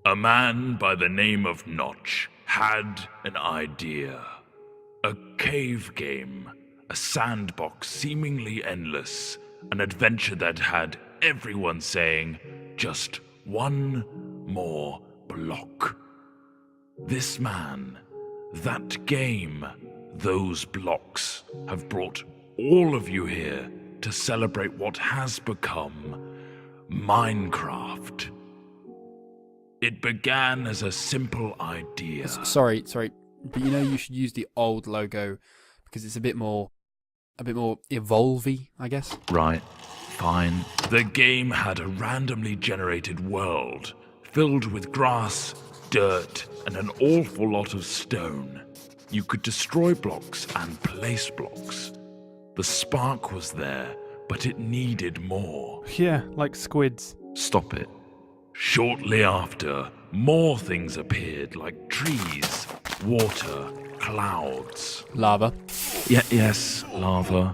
A man by the name of Notch had an idea. A cave game, a sandbox seemingly endless, an adventure that had everyone saying, just one more block. This man, that game, those blocks have brought all of you here to celebrate what has become Minecraft. It began as a simple idea. Sorry, but you should use the old logo because it's a bit more evolvey, I guess. Right, fine. The game had a randomly generated world filled with grass, dirt, and an awful lot of stone. You could destroy blocks and place blocks. The spark was there, but it needed more. Yeah, like squids. Stop it. Shortly after, more things appeared, like trees, water, clouds. Lava. Yes, lava.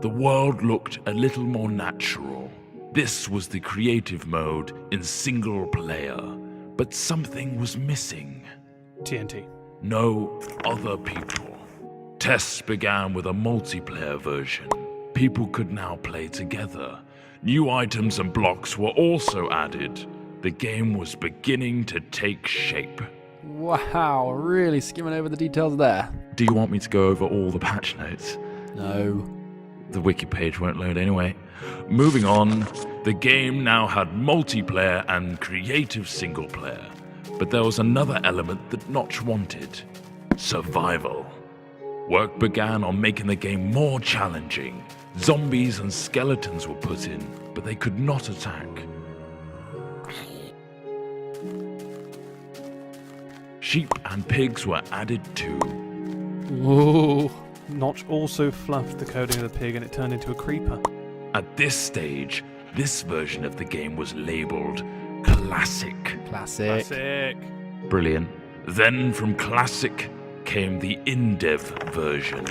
The world looked a little more natural. This was the creative mode in single player, but something was missing. TNT. No other people. Tests began with a multiplayer version. People could now play together. New items and blocks were also added. The game was beginning to take shape. Wow, really skimming over the details there. Do you want me to go over all the patch notes? No. The wiki page won't load anyway. Moving on, the game now had multiplayer and creative single player. But there was another element that Notch wanted: survival. Work began on making the game more challenging. Zombies and skeletons were put in, but they could not attack. Sheep and pigs were added too. Whoa. Notch also fluffed the coding of the pig and it turned into a creeper. At this stage, this version of the game was labeled Classic. Classic. Brilliant. Then from Classic came the in-dev version.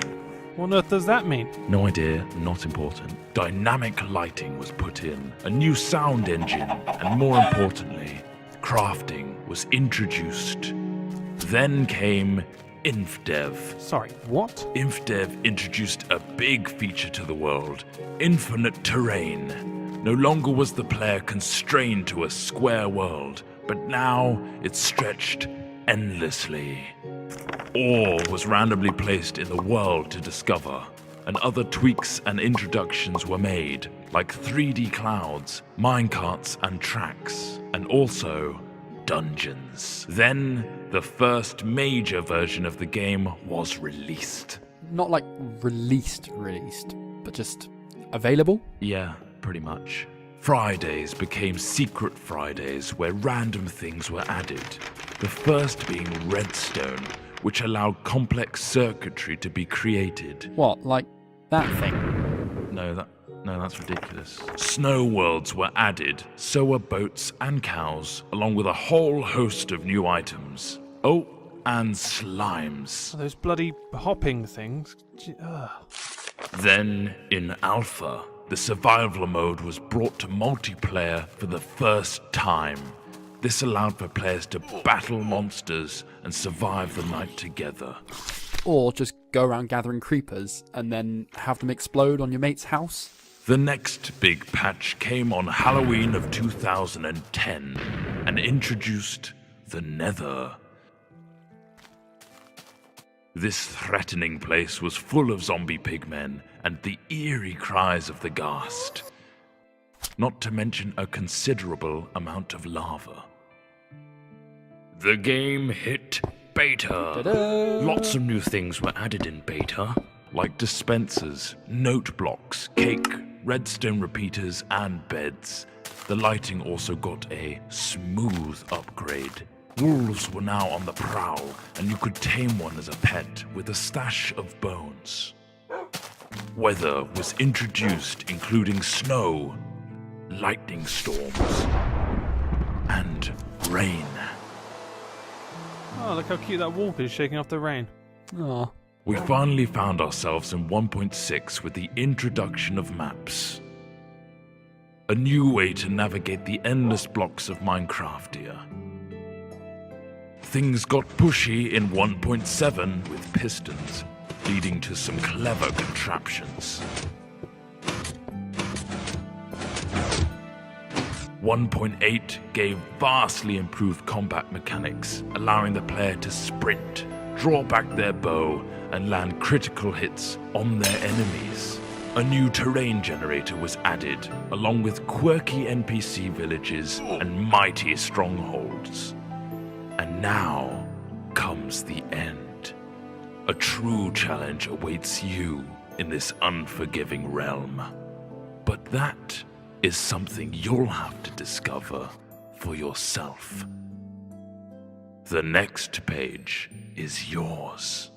What on earth does that mean? No idea, not important. Dynamic lighting was put in, a new sound engine, and more importantly, crafting was introduced. Then came InfDev. Sorry, what? InfDev introduced a big feature to the world: infinite terrain. No longer was the player constrained to a square world, but now it stretched endlessly. Ore was randomly placed in the world to discover, and other tweaks and introductions were made, like 3D clouds, minecarts and tracks, and also dungeons. Then, the first major version of the game was released. Not like released, but just available? Yeah, pretty much. Fridays became Secret Fridays, where random things were added. The first being redstone, which allowed complex circuitry to be created. What, like that thing? No, that's ridiculous. Snow worlds were added, so were boats and cows, along with a whole host of new items. Oh, and slimes. Those bloody hopping things. Then, in Alpha, the survival mode was brought to multiplayer for the first time. This allowed for players to battle monsters and survive the night together. Or just go around gathering creepers and then have them explode on your mate's house? The next big patch came on Halloween of 2010 and introduced the Nether. This threatening place was full of zombie pigmen and the eerie cries of the ghast, not to mention a considerable amount of lava. The game hit beta. Ta-da! Lots of new things were added in beta, like dispensers, note blocks, cake, redstone repeaters, and beds. The lighting also got a smooth upgrade. Wolves were now on the prowl, and you could tame one as a pet with a stash of bones. Weather was introduced, including snow, lightning storms, and rain. Oh, look how cute that wolf is shaking off the rain. Aw. We finally found ourselves in 1.6 with the introduction of maps. A new way to navigate the endless blocks of Minecraft here. things got pushy in 1.7 with pistons, leading to some clever contraptions. 1.8 gave vastly improved combat mechanics, allowing the player to sprint, draw back their bow, and land critical hits on their enemies. A new terrain generator was added, along with quirky NPC villages and mighty strongholds. And now comes the end. A true challenge awaits you in this unforgiving realm. But that is something you'll have to discover for yourself. The next page is yours.